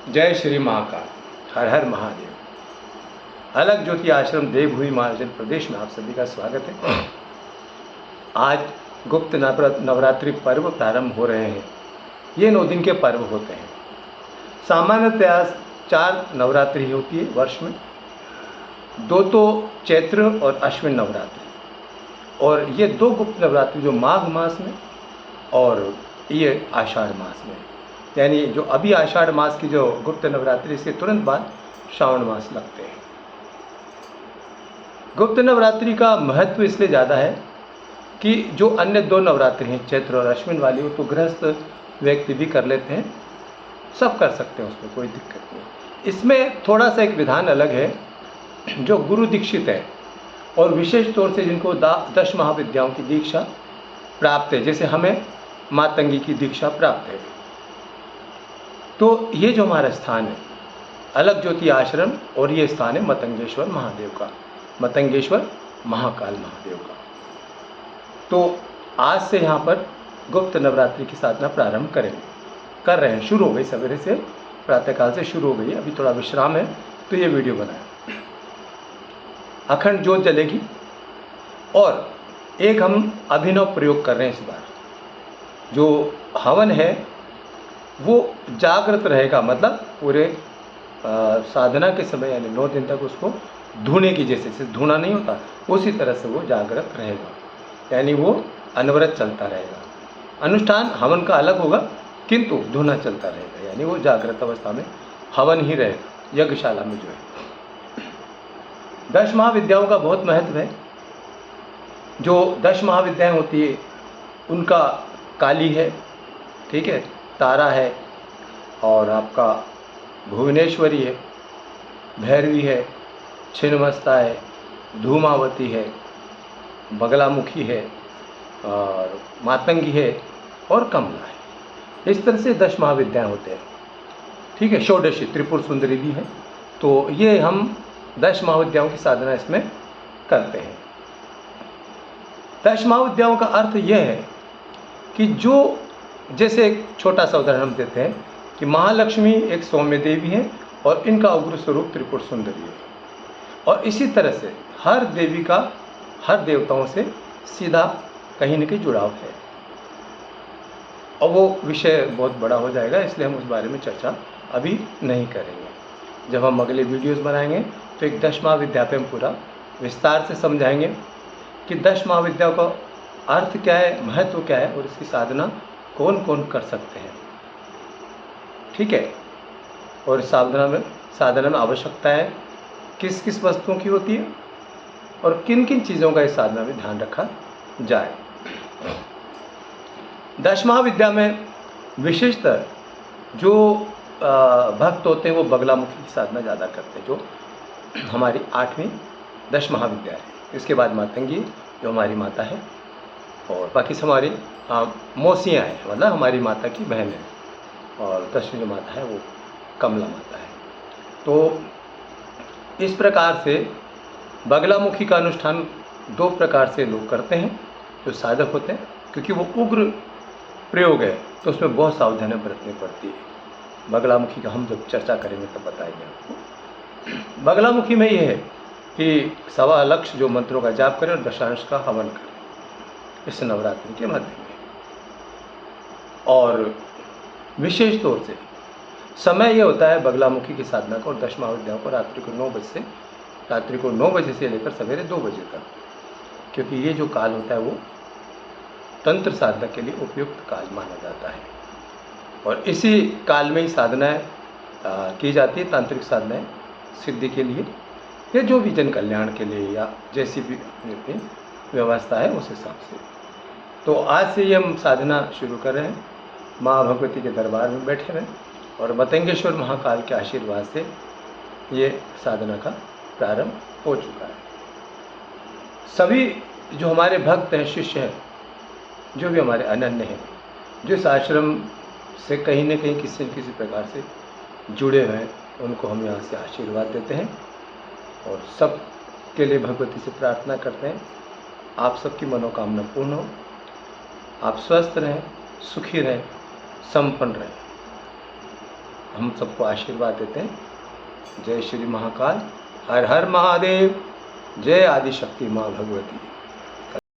जय श्री महाकाल। हर हर महादेव। अलग ज्योति आश्रम देवभूमि महाराजन प्रदेश में आप सभी का स्वागत है। आज गुप्त नवरात्रि पर्व प्रारंभ हो रहे हैं। ये 9 दिन के पर्व होते हैं। सामान्यतया 4 नवरात्रि होती है वर्ष में, 2 तो चैत्र और अश्विन नवरात्रि, और ये 2 गुप्त नवरात्रि जो माघ मास में और ये आषाढ़ मास में, यानी जो अभी आषाढ़ मास की जो गुप्त नवरात्रि, इसके तुरंत बाद श्रावण मास लगते हैं। गुप्त नवरात्रि का महत्व इसलिए ज़्यादा है कि जो अन्य 2 नवरात्रि हैं, चैत्र और अश्विन वाली, वो तो गृहस्थ व्यक्ति भी कर लेते हैं, सब कर सकते हैं, उसमें कोई दिक्कत नहीं। इसमें थोड़ा सा एक विधान अलग है। जो गुरु दीक्षित है और विशेष तौर से जिनको 10 महाविद्याओं की दीक्षा प्राप्त है, जैसे हमें मातंगी की दीक्षा प्राप्त है, तो ये जो हमारा स्थान है अलग ज्योति आश्रम, और ये स्थान है मतंगेश्वर महादेव का, मतंगेश्वर महाकाल महादेव का। तो आज से यहाँ पर गुप्त नवरात्रि की साधना प्रारंभ कर रहे हैं। शुरू हो गई, सवेरे से प्रातःकाल से शुरू हो गई। अभी थोड़ा विश्राम है तो ये वीडियो बनाया। अखंड ज्योत जलेगी और एक हम अभिनव प्रयोग कर रहे हैं इस बार। जो हवन है वो जागृत रहेगा, मतलब पूरे साधना के समय, यानी 9 दिन तक उसको धुने की, जैसे धुना नहीं होता उसी तरह से वो जागृत रहेगा, यानी वो अनवरत चलता रहेगा। अनुष्ठान हवन का अलग होगा किंतु धुना चलता रहेगा, यानी वो जागृत अवस्था में हवन ही रहेगा यज्ञशाला में जो है। 10 महाविद्याओं का बहुत महत्व है। जो 10 महाविद्याएं होती है उनका काली है, ठीक है, तारा है, और आपका भुवनेश्वरी है, भैरवी है, छिन्नमस्ता है, धूमावती है, बगलामुखी है, और मातंगी है और कमला है। इस तरह से 10 महाविद्याएं होते हैं, ठीक है। षोडशी त्रिपुर सुंदरी भी है। तो ये हम 10 महाविद्याओं की साधना इसमें करते हैं। 10 महाविद्याओं का अर्थ यह है कि जो, जैसे एक छोटा सा उदाहरण हम देते हैं कि महालक्ष्मी एक सौम्य देवी है और इनका उग्र स्वरूप त्रिपुर सुंदरी है, और इसी तरह से हर देवी का हर देवताओं से सीधा कहीं न कहीं जुड़ाव है। और वो विषय बहुत बड़ा हो जाएगा, इसलिए हम उस बारे में चर्चा अभी नहीं करेंगे। जब हम अगले वीडियोस बनाएंगे तो एक 10 महाविद्या पे हम पूरा विस्तार से समझाएंगे कि 10 महाविद्याओं का अर्थ क्या है, महत्व क्या है, और इसकी साधना कौन कौन कर सकते हैं, ठीक है। और साधना में आवश्यकता है किस किस वस्तुओं की होती है और किन किन चीज़ों का इस साधना में ध्यान रखा जाए। 10 महाविद्या में विशेषतर जो भक्त होते हैं वो बगलामुखी की साधना ज़्यादा करते हैं, जो हमारी 8वीं 10 महाविद्या है। इसके बाद मातंगी जो हमारी माता है, और बाकी से हमारी मौसियाँ हैं, मतलब हमारी माता की बहन है, और 10वीं जो माता है वो कमला माता है। तो इस प्रकार से बगलामुखी का अनुष्ठान 2 प्रकार से लोग करते हैं। जो साधक होते हैं, क्योंकि वो उग्र प्रयोग है तो उसमें बहुत सावधानियाँ बरतनी पड़ती है। बगलामुखी का हम जब चर्चा करेंगे तब बताएंगे आपको। बगलामुखी में ये है कि 1.25 लक्ष जो मंत्रों का जाप करें और दशांश का हवन करें इस नवरात्रि के मध्य में। और विशेष तौर से समय ये होता है बगलामुखी की साधना को और 10 महाविद्याओं को रात्रि को 9 बजे से लेकर सवेरे 2 बजे तक, क्योंकि ये जो काल होता है वो तंत्र साधना के लिए उपयुक्त काल माना जाता है। और इसी काल में ही साधनाएँ की जाती है, तांत्रिक साधनाएँ सिद्धि के लिए, या जो भी जन कल्याण के लिए, या जैसी भी अपनी व्यवस्था है उस हिसाब से। तो आज से ये हम साधना शुरू कर रहे हैं। माँ भगवती के दरबार में बैठे हैं और मतंगेश्वर महाकाल के आशीर्वाद से ये साधना का प्रारंभ हो चुका है। सभी जो हमारे भक्त हैं, शिष्य हैं, जो भी हमारे अनन्य हैं, जो इस आश्रम से कहीं न कहीं किसी न किसी प्रकार से जुड़े हुए हैं, उनको हम यहाँ से आशीर्वाद देते हैं और सब के लिए भगवती से प्रार्थना करते हैं आप सबकी मनोकामना पूर्ण हो, आप स्वस्थ रहें, सुखी रहें, संपन्न रहें। हम सबको आशीर्वाद देते हैं। जय श्री महाकाल, हर हर महादेव, जय आदिशक्ति माँ भगवती।